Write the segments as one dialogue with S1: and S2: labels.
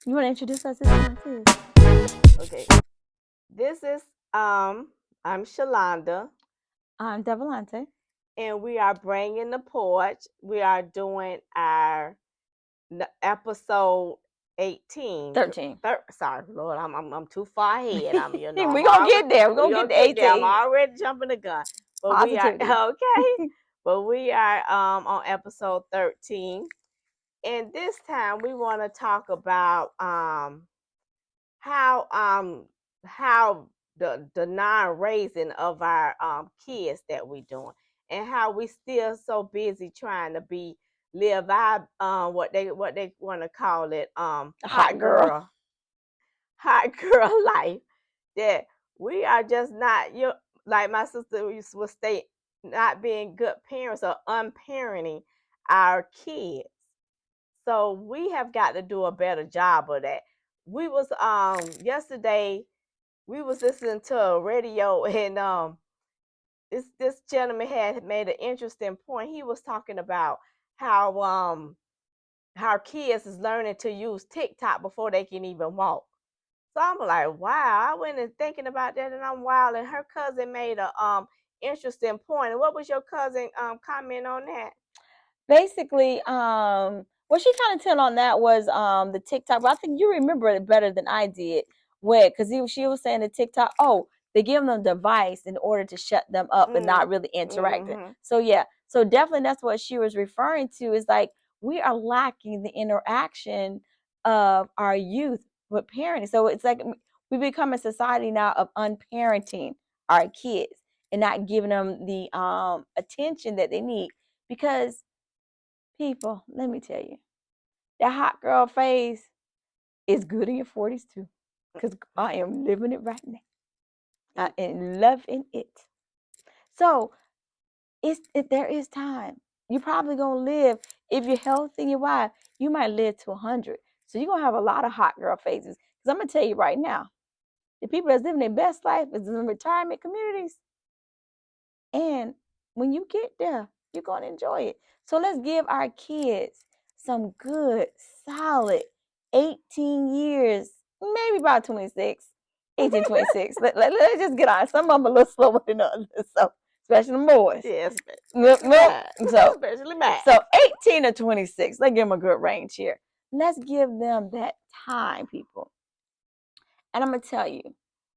S1: You want to introduce us this time, sis?
S2: Okay. This is I'm Shalonda,
S1: I'm Devolante.
S2: and we are bringing the porch. We are doing our episode 18.
S1: 13.
S2: Sorry, Lord, I'm too far ahead.
S1: We're
S2: I'm
S1: going to
S2: already
S1: get there. We're
S2: we
S1: going to get
S2: gonna
S1: to
S2: get there. I'm
S1: 18.
S2: already jumping the gun, but we are
S1: Positivity.
S2: okay. But we are on episode 13, and this time we want to talk about how how the non-raising of our kids that we doing, and how we still so busy trying to be live our what they want to call it
S1: A hot girl.
S2: hot girl life, that we are just not, you like my sister would state, not being good parents or unparenting our kids. So we have got to do a better job of that. We was yesterday, we was listening to a radio, and this gentleman had made an interesting point. He was talking about how how kids is learning to use TikTok before they can even walk. So I'm like, wow, I went and thinking about that, and I'm wild. And her cousin made a interesting point. And what was your cousin comment on that?
S1: Basically, what she kind of tell on that was the TikTok. But I think you remember it better than I did. Because she was saying the TikTok, oh, they give them a device in order to shut them up and not
S2: Mm,
S1: really interacting.
S2: mm-hmm.
S1: So yeah, so definitely that's what she was referring to. Is like we are lacking the interaction of our youth with parenting. So it's like we become a society now of unparenting our kids and not giving them the attention that they need because people, let me tell you, that hot girl phase is good in your 40s too. Because I am living it right now. I am loving it. So there is time. You're probably gonna live, if you're healthy and you're wise, you might live to 100. So you're gonna have a lot of hot girl phases. Because I'm gonna tell you right now, the people that's living their best life is in retirement communities. And when you get there, you're going to enjoy it. So let's give our kids some good, solid 18 years, maybe about 26, 18, 26. Let's just get on. Some of them a little slower than others. So, especially the boys.
S2: Yes,
S1: Look,
S2: especially mine.
S1: so,
S2: Especially mine.
S1: so 18 to 26. Let's give them a good range here. Let's give them that time, people. And I'm going to tell you,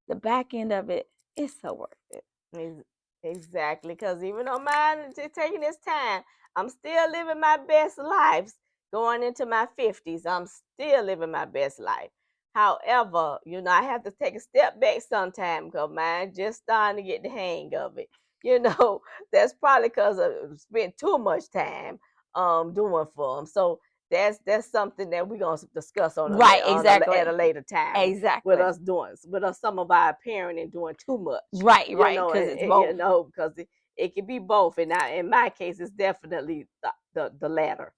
S1: the back end of it is so worth it.
S2: Exactly, because even though mine is taking its time, I'm still living my best lives. Going into my 50s, I'm still living my best life. However, I have to take a step back sometime because mine just starting to get the hang of it. That's probably because I've spent too much time doing for them. So that's something that we're gonna discuss
S1: Right, exactly.
S2: at a later time,
S1: Exactly.
S2: with us some of our parenting doing too much.
S1: Right, because it's both.
S2: Because it can be both, and in my case, it's definitely the latter.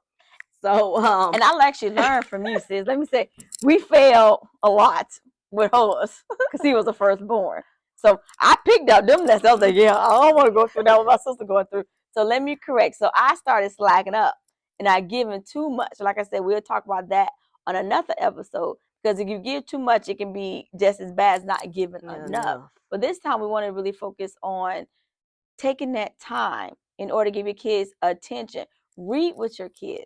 S2: So
S1: And I'll actually learn from you, sis. Let me say, we failed a lot with Horace because he was the firstborn. So I picked up them lessons. I was like, yeah, I don't want to go through that what my sister going through. So let me correct. So I started slacking up and I given too much. Like I said, we'll talk about that on another episode. Because if you give too much, it can be just as bad as not giving enough. But this time we want to really focus on taking that time in order to give your kids attention. Read with your kids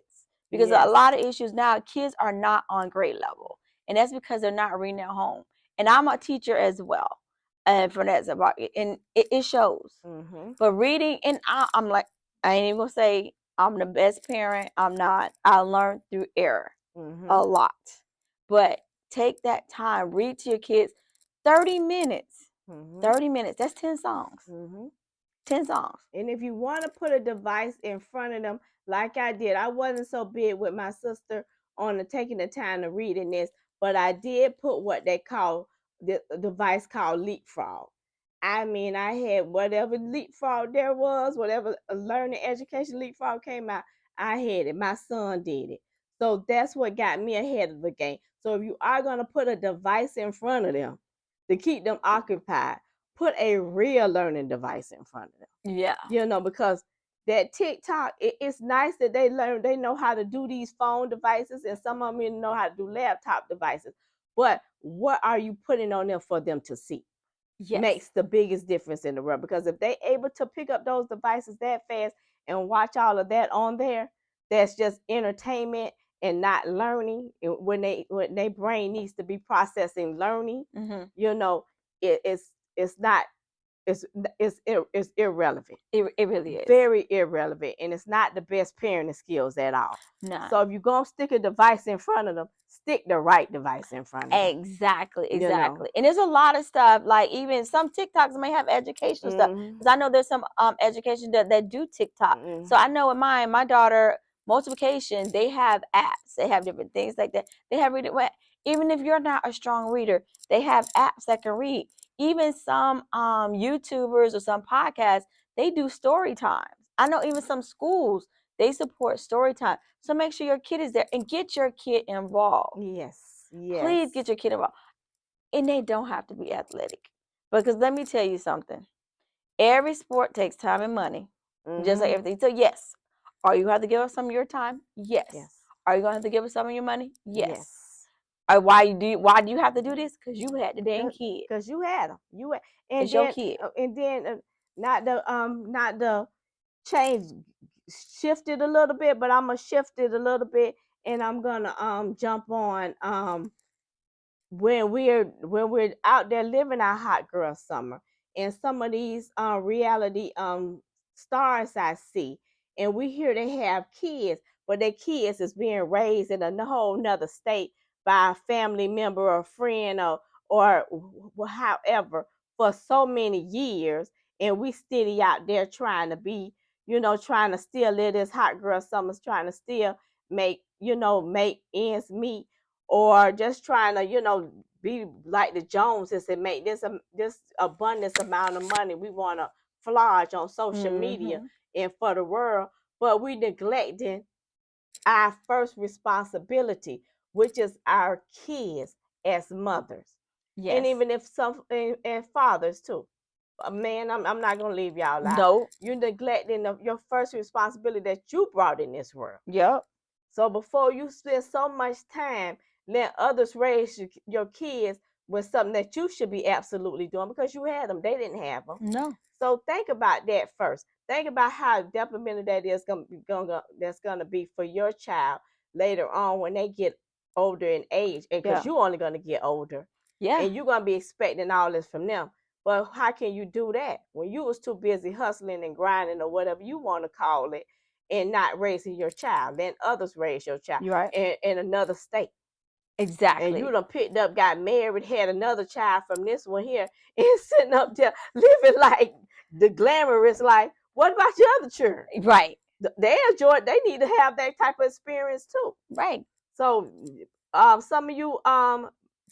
S1: because a lot of issues now, kids are not on grade level, and that's because they're not reading at home. And I'm a teacher as well, and for that about it, and it shows.
S2: Mm-hmm.
S1: But reading, and I'm like, I ain't even gonna say I'm the best parent. I'm not. I learned through error a lot, but take that time. Read to your kids 30 minutes. 30 minutes. That's 10 songs. 10 songs.
S2: And if you want to put a device in front of them, like I did, I wasn't so big with my sister on taking the time to read in this, but I did put what they call the device called Leapfrog. I mean, I had whatever Leapfrog there was, whatever learning education Leapfrog came out, I had it. My son did it. So that's what got me ahead of the game. So if you are going to put a device in front of them to keep them occupied, put a real learning device in front of them.
S1: Yeah.
S2: Because that TikTok, it's nice that they know how to do these phone devices, and some of them even know how to do laptop devices. But what are you putting on them for them to see?
S1: Yes.
S2: Makes the biggest difference in the world, because if they able to pick up those devices that fast and watch all of that on there, that's just entertainment and not learning. And when they brain needs to be processing learning,
S1: Mm-hmm.
S2: you know, it's not it's it's irrelevant,
S1: It really is.
S2: very irrelevant, and it's not the best parenting skills at all.
S1: None.
S2: So if you're gonna stick a device in front of them, stick the right device in front of them.
S1: Exactly,
S2: You know.
S1: exactly. And there's a lot of stuff, like even some TikToks may have educational stuff.
S2: Mm-hmm.
S1: Because I know there's some education that do TikTok.
S2: Mm-hmm.
S1: So I know in my daughter, multiplication, they have apps. They have different things like that. They have reading. Even if you're not a strong reader, they have apps that can read. Even some YouTubers or some podcasts, they do story times. I know even some schools, they support story time. So make sure your kid is there and get your kid involved.
S2: Yes,
S1: Please
S2: yes.
S1: get your kid involved. And they don't have to be athletic. Because let me tell you something. Every sport takes time and money. Just like
S2: Mm-hmm.
S1: everything. So yes. Are you going to have to give up some of your time? Yes.
S2: Yes,
S1: Are you going to have to give up some of your money? Yes.
S2: yes.
S1: Why do you have to do this? Because you had the dang kid.
S2: Because you had them,
S1: It's your kid.
S2: and then not the change, shifted a little bit, but I'm gonna shift it a little bit, and I'm gonna jump on when we're out there living our hot girl summer, and some of these reality stars I see, and we hear they have kids, but their kids is being raised in a whole nother state by a family member or friend, or however, for so many years, and we steady out there trying to be, trying to still live this hot girl summers, trying to still make ends meet, or just trying to, be like the Joneses and make this abundance amount of money we want to flaunt on social media
S1: Mm-hmm.
S2: and for the world, but we neglecting our first responsibility, which is our kids as mothers, and
S1: Yes.
S2: even if some and fathers too. Man, I'm not gonna leave y'all out.
S1: No.
S2: You're neglecting your first responsibility that you brought in this world.
S1: Yep.
S2: So before you spend so much time letting others raise your kids with something that you should be absolutely doing because you had them, they didn't have them.
S1: No.
S2: So think about that first. Think about how detrimental that is that's gonna be for your child later on when they get older in age, and because
S1: Yeah.
S2: you're only gonna get older,
S1: Yeah.
S2: and you're gonna be expecting all this from them. But how can you do that when you was too busy hustling and grinding or whatever you want to call it, and not raising your child? Then others raise your child
S1: You're right.
S2: in another state, and you
S1: Exactly.
S2: done picked up, got married, had another child from this one here, and sitting up there living like the glamorous life. What about your other children?
S1: Right.
S2: They enjoy it. They need to have that type of experience too.
S1: Right.
S2: So, some of you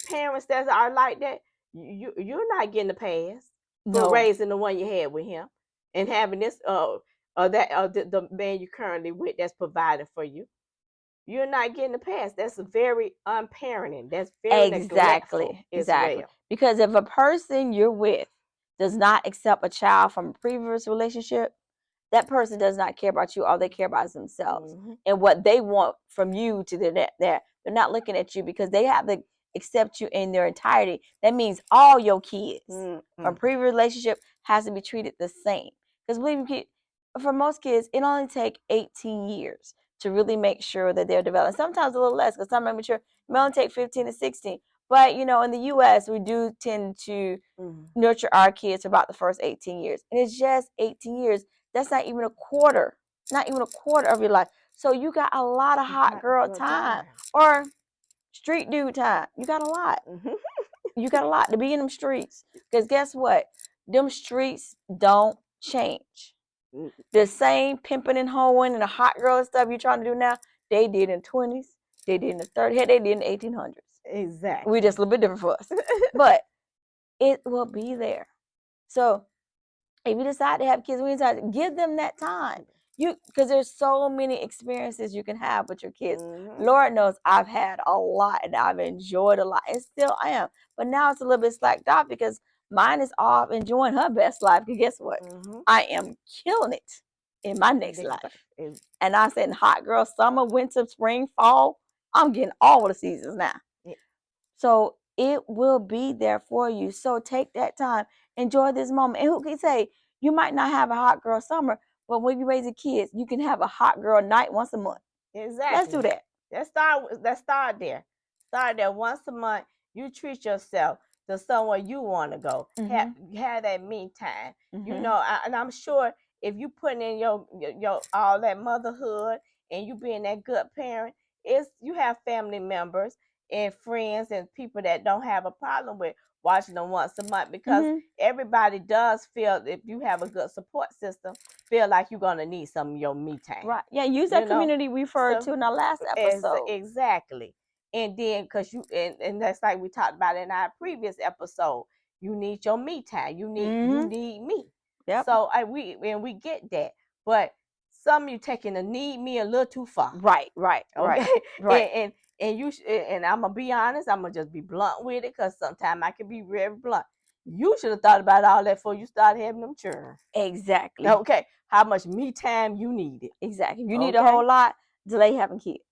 S2: parents that are like that, you're not getting the pass for
S1: No.
S2: raising the one you had with him, and having this the man you currently with that's providing for you. You're not getting the pass. That's very unparenting. That's very neglectful
S1: Exactly.
S2: as
S1: Exactly.
S2: well.
S1: Because if a person you're with does not accept a child from a previous relationship, that person does not care about you. All they care about is themselves
S2: Mm-hmm.
S1: and what they want from you to they're not looking at you because they have to accept you in their entirety. That means all your kids
S2: Mm-hmm.
S1: from previous relationship has to be treated the same. Because believe me, for most kids, it only takes 18 years to really make sure that they're developing. Sometimes a little less because some are mature. It may only take 15 to 16. But in the U.S., we do tend to
S2: Mm-hmm.
S1: nurture our kids for about the first 18 years, and it's just 18 years. That's not even a quarter of your life. So you got a lot of hot girl
S2: Good
S1: time
S2: time.
S1: or street dude time. You got a lot.
S2: Mm-hmm.
S1: You got a lot to be in them streets. Because guess what? Them streets don't change. The same pimping and hoeing and the hot girl and stuff you're trying to do now, they did in 20s, they did in the 30s, they did in the 1800s. We
S2: Exactly.
S1: just a little bit different for us. But it will be there. So if you decide to have kids, we decide to give them that time. Because there's so many experiences you can have with your kids.
S2: Mm-hmm.
S1: Lord knows I've had a lot and I've enjoyed a lot and still I am. But now it's a little bit slacked off because mine is off enjoying her best life. Because guess what?
S2: Mm-hmm.
S1: I am killing it. in my next life. And I said, hot girl, summer, winter, spring, fall, I'm getting all the seasons now.
S2: Yeah.
S1: So it will be there for you. So take that time, enjoy this moment. And who can say you might not have a hot girl summer, but when you raise a kids, you can have a hot girl night once a month.
S2: Exactly.
S1: Let's do that.
S2: Let's start there. Start there once a month. You treat yourself to somewhere you want to go. Have that me time. You know, and I'm sure if you putting in your all that motherhood and you being that good parent, you have family members and friends and people that don't have a problem with watching them once a month, because everybody does feel, if you have a good support system, feel like you're gonna need some of your me time.
S1: Right. Yeah, use that community we referred to in our last episode.
S2: Exactly. And then because and that's like we talked about in our previous episode, you need your me time. You need me. Yep. So we get that. But some of you taking the need me a little too far.
S1: Right.
S2: Okay.
S1: Right.
S2: And I'm gonna be honest, I'm gonna just be blunt with it, because sometimes I can be very blunt. You should have thought about all that before you started having them children.
S1: Exactly.
S2: Okay. How much me time you needed.
S1: Exactly. If you need a whole lot, delay having kids.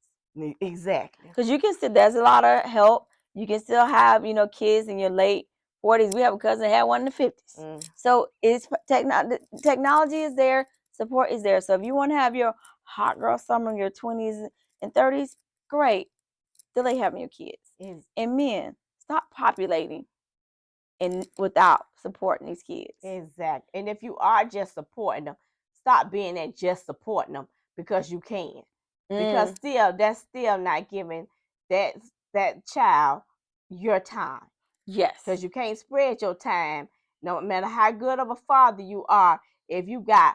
S2: Exactly.
S1: Because you can still, there's a lot of help. You can still have, kids in your late 40s. We have a cousin that had one in the 50s. So it's technology is there, support is there. So if you want to have your hot girl summer in your 20s and 30s, great. Delay having your kids. And men, stop populating and without supporting these kids.
S2: Exactly. And if you are just supporting them, stop being that just supporting them because you can. Because that's still not giving that child your time.
S1: Yes.
S2: Because you can't spread your time, no matter how good of a father you are, if you got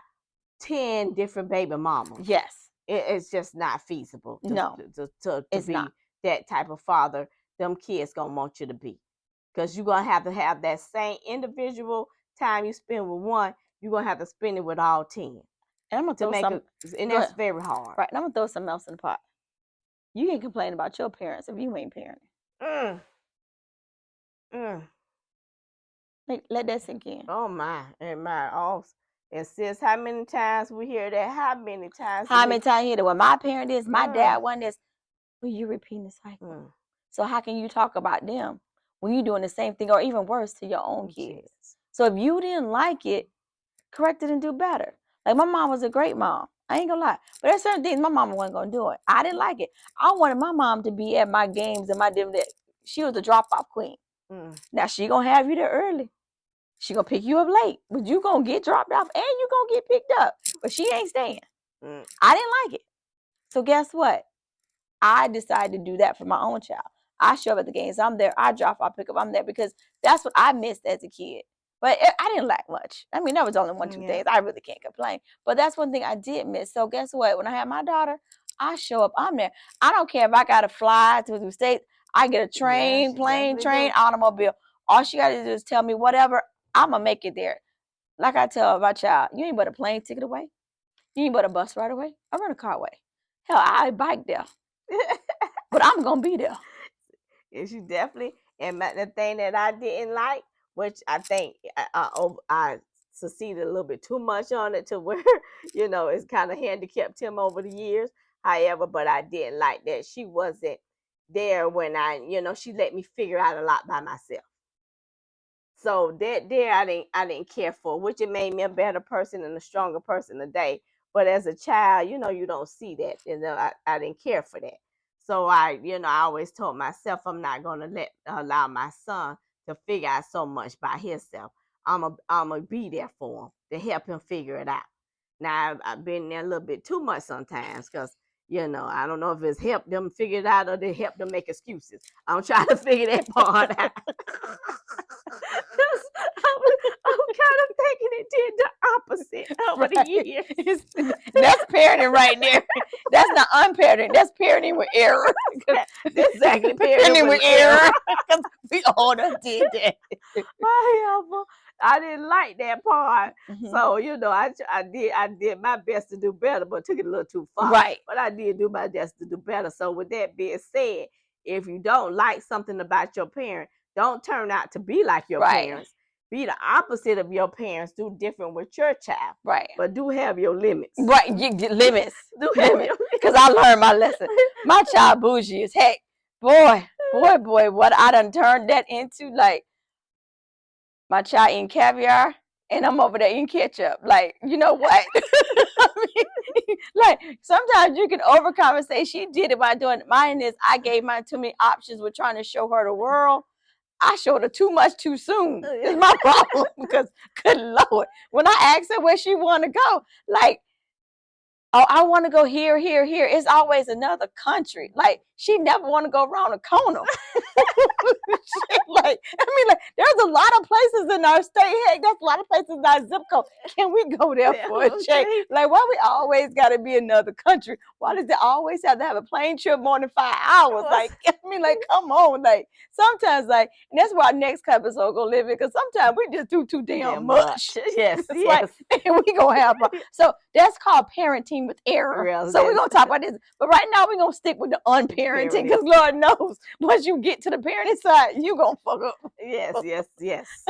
S2: 10 different baby mamas.
S1: Yes.
S2: It's just not feasible to be
S1: not.
S2: that type of father them kids gonna want you to be. Because you're going to have that same individual time you spend with one, you're going to have to spend it with all 10.
S1: And I'm going to throw
S2: and that's very hard.
S1: Right. And I'm going to throw something else in the pot. You can complain about your parents if you ain't parenting. Let that sink in.
S2: Oh, my. And my. Oh, and sis, how many times we hear that? How many times
S1: you hear that? Well, my parent is, my dad one is. Well, you repeating the cycle. So how can you talk about them when you're doing the same thing or even worse to your own kids? So if you didn't like it, correct it and do better. Like my mom was a great mom. I ain't gonna lie. But there's certain things my mama wasn't gonna do it. I didn't like it. I wanted my mom to be at my games and my different. She was the drop-off queen. Now she gonna have you there early. She gonna pick you up late. But you gonna get dropped off and you gonna get picked up. But she ain't staying. I didn't like it. So guess what? I decided to do that for my own child. I show up at the games. I'm there. I drop off, pick up. I'm there because that's what I missed as a kid. But I didn't lack much. I mean, that was only 1-2 things. I really can't complain. But that's one thing I did miss. So guess what? When I had my daughter, I show up. I'm there. I don't care if I got to fly to the States. I get a train, plane, automobile. All she got to do is tell me whatever. I'm going to make it there. Like I tell my child, you ain't but a plane ticket away. You ain't but a bus ride away. I run a car away. Hell, I bike there. But I'm going to be there.
S2: Yes, you definitely. And the thing that I didn't like, which I think I succeeded a little bit too much on it to where, it's kind of handicapped him over the years. However, but I didn't like that she wasn't there when she let me figure out a lot by myself. So that there I didn't care for, which it made me a better person and a stronger person today. But as a child, you don't see that. I didn't care for that. So I always told myself I'm not gonna allow my son to figure out so much by himself. I'm a be there for him to help him figure it out. Now I've been there a little bit too much sometimes because I don't know if it's helped them figure it out or they help them make excuses. I'm trying to figure that part out. I'm kind of thinking it did the opposite over the years.
S1: That's parenting right there. That's not unparenting. That's parenting with error.
S2: That's exactly parenting with error.
S1: We all done did that.
S2: I didn't like that part. So, I did my best to do better, but took it a little too far.
S1: Right.
S2: But I did do my best to do better. So with that being said, if you don't like something about your parent, don't turn out to be like your parents. be the opposite of your parents. Do different with your child.
S1: Right.
S2: But do have your limits.
S1: Right. Limits.
S2: Do have your
S1: Because I learned my lesson. My child bougie as heck. Boy, what I done turned that into. Like, my child eating caviar, and I'm over there eating ketchup. Like, you know what? I mean, like, sometimes you can overcompensate. She did it by doing it. Mine is, I gave mine too many options with trying to show her the world. I showed her too much too soon. It's my problem because, good Lord, when I asked her where she want to go, like, oh, I want to go here, here, here. It's always another country. Like, she never want to go around a corner. Like, I mean, like, there's a lot of places in our state. Heck, there's a lot of places in our zip code. Can we go there for a check? Like, why we always got to be another country? Why does it always have to have a plane trip more than 5 hours? Like, I mean, like, come on. Like, sometimes, like, and that's why our next episode gonna live it, because sometimes we just do too damn much.
S2: Yes, yes.
S1: Like, and we gonna have so that's called parenting with error.
S2: Real,
S1: so we're gonna talk about this, but right now we're gonna stick with the unparenting, because Lord knows once you get to the parenting side, you gonna fuck up.
S2: Yes.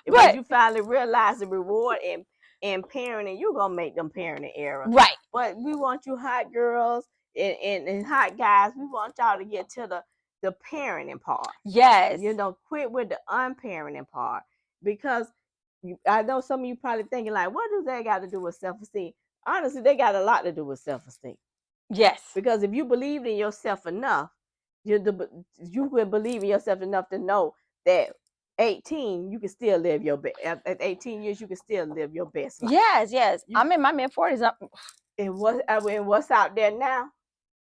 S2: But you finally realize the reward in parenting, you're gonna make them parenting errors.
S1: Right.
S2: But we want you hot girls and hot guys, we want y'all to get to the parenting part.
S1: Yes.
S2: You know, quit with the unparenting part, because I know some of you probably thinking, like, what does that got to do with self-esteem? Honestly, they got a lot to do with self-esteem.
S1: Yes.
S2: Because if you believed in yourself enough, you would believe in yourself enough to know that 18, you can still live your best. At 18 years, you can still live your best life.
S1: Yes. I'm in my mid-40s.
S2: And what's out there now,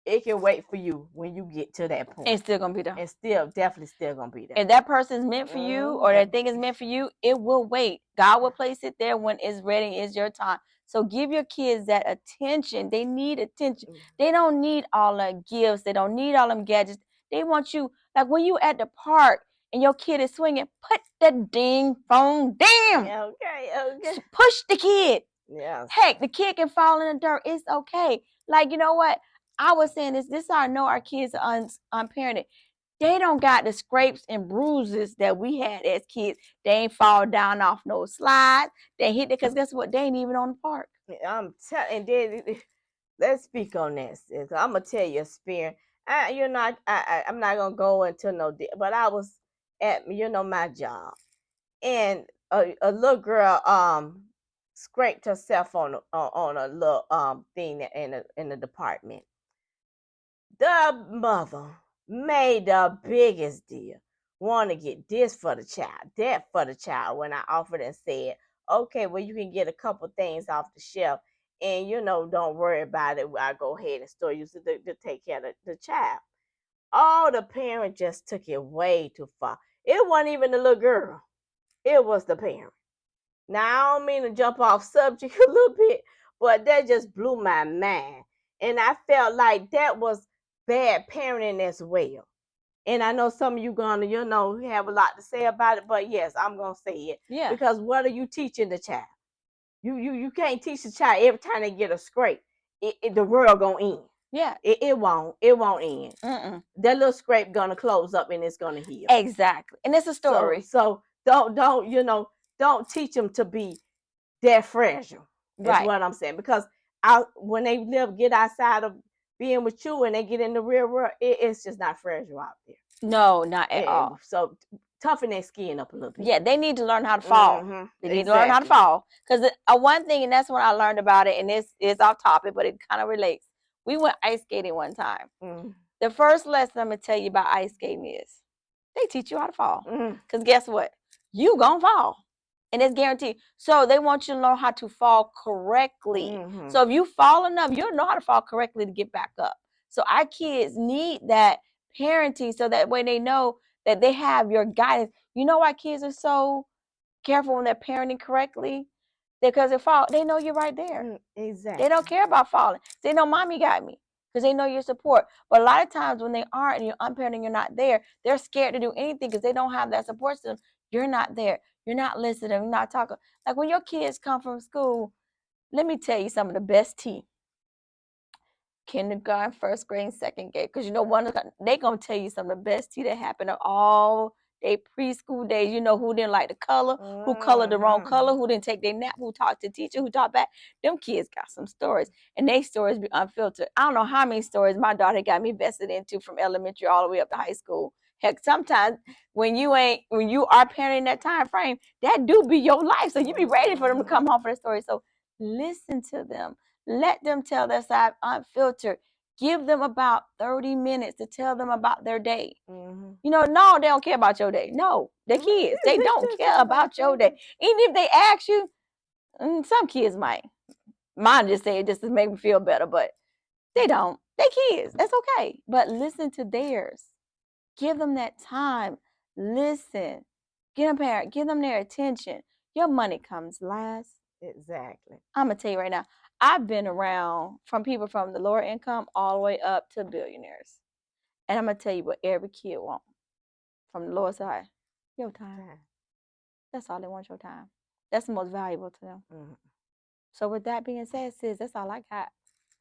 S2: it can wait for you when you get to that point.
S1: It's still gonna be there.
S2: It's definitely still gonna be there.
S1: If that person's meant for you, or that thing is meant for you, it will wait. God will place it there when it's ready. It's your time. So give your kids that attention. They need attention. They don't need all the gifts. They don't need all them gadgets. They want you, like when you at the park and your kid is swinging, put the ding phone down.
S2: Okay.
S1: Push the kid.
S2: Yes.
S1: Heck, the kid can fall in the dirt. It's okay. Like, you know what? I was saying this is how I know our kids are unparented. They don't got the scrapes and bruises that we had as kids. They ain't fall down off no slides. They hit it, because guess what? They ain't even on the park.
S2: I'm telling. Let's speak on this. I'm gonna tell you a experience. I'm not gonna go into no, but I was at my job, and a little girl scraped herself on a little thing in the department. The mother made the biggest deal. Want to get this for the child, that for the child. When I offered and said, okay, well, you can get a couple things off the shelf, and don't worry about it. I go ahead and store you to take care of the child. All the parents just took it way too far. It wasn't even the little girl. It was the parent. Now, I don't mean to jump off subject a little bit, but that just blew my mind. And I felt like that was bad parenting as well. And I know some of you gonna, have a lot to say about it, but yes, I'm gonna say it.
S1: Yeah.
S2: Because what are you teaching the child? You can't teach the child every time they get a scrape, the world gonna end.
S1: Yeah.
S2: It won't end. That little scrape gonna close up and it's gonna heal.
S1: Exactly. And it's a story.
S2: So don't teach them to be that fragile. That's what I'm saying. Because when they get outside of being with you and they get in the real world, it's just not fragile out there.
S1: No, not at all.
S2: So toughen their skin up a little bit.
S1: Yeah, they need to learn how to fall. They need to learn how to fall. Because one thing, and that's when I learned about it, and this is off topic, but it kind of relates. We went ice skating one time. The first lesson I'm going to tell you about ice skating is they teach you how to fall. Because guess what? You gonna fall. And it's guaranteed. So they want you to learn how to fall correctly. So if you fall enough, you'll know how to fall correctly to get back up. So our kids need that parenting, so that way they know that they have your guidance. You know why kids are so careful when they're parenting correctly? Because they fall, they know you're right there.
S2: Exactly.
S1: They don't care about falling. They know mommy got me, because they know your support. But a lot of times when they aren't and you're unparenting, you're not there, they're scared to do anything because they don't have that support system. You're not there. You're not listening. You're not talking. Like when your kids come from school, let me tell you some of the best tea. Kindergarten, first grade, second grade. Because they're going to tell you some of the best tea that happened all their preschool days. You know, who didn't like the color, who colored the wrong color, who didn't take their nap, who talked to the teacher, who talked back. Them kids got some stories, and they stories be unfiltered. I don't know how many stories my daughter got me vested into from elementary all the way up to high school. Heck, sometimes when you are parenting that time frame, that do be your life. So you be ready for them to come home for the story. So listen to them. Let them tell their side unfiltered. Give them about 30 minutes to tell them about their day. You know, no, they don't care about your day. No, they're kids. They don't care about your day. Even if they ask you, some kids might. Mine just say it just to make me feel better, but they don't. They kids. That's okay. But listen to theirs. Give them that time. Listen. Get them parent. Give them their attention. Your money comes last.
S2: Exactly.
S1: I'm gonna tell you right now. I've been around from people from the lower income all the way up to billionaires, and I'm gonna tell you what every kid wants from the lower side: your time. That's all they want. Your time. That's the most valuable to them. So with that being said, sis, that's all I got.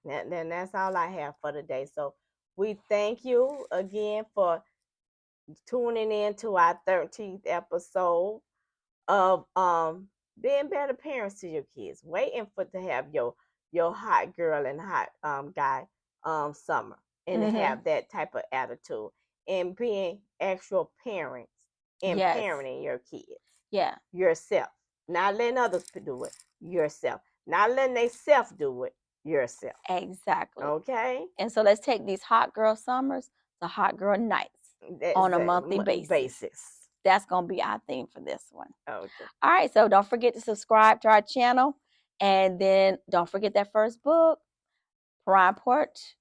S2: Then that's all I have for today. So we thank you again for tuning in to our 13th episode of being better parents to your kids. Waiting for to have your hot girl and hot guy summer, and to have that type of attitude, and being actual parents and parenting your kids.
S1: Yeah.
S2: Yourself. Not letting others do it. Yourself. Not letting they self do it. Yourself.
S1: Exactly.
S2: Okay?
S1: And so let's take these hot girl summers to hot girl nights on a monthly basis. That's going to be our theme for this one.
S2: Okay.
S1: All right. So don't forget to subscribe to our channel. And then don't forget that first book, Perrine, Porch,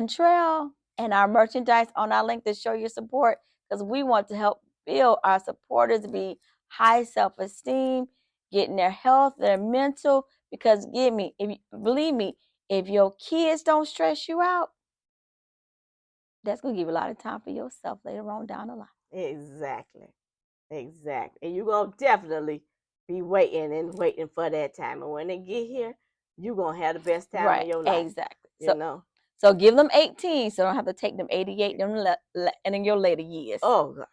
S1: Trail, and our merchandise on our link to show your support, because we want to help build our supporters to be high self-esteem, getting their health, their mental, because believe me, if your kids don't stress you out, that's going to give you a lot of time for yourself later on down the line.
S2: Exactly. And you're going to definitely be waiting for that time. And when they get here, you're going to have the best time of your life.
S1: Exactly.
S2: So
S1: give them 18, so don't have to take them 88 and in your later years.
S2: Oh,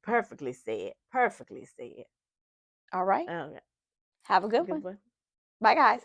S2: perfectly said. Perfectly said.
S1: All right. Have a good one. Bye, guys.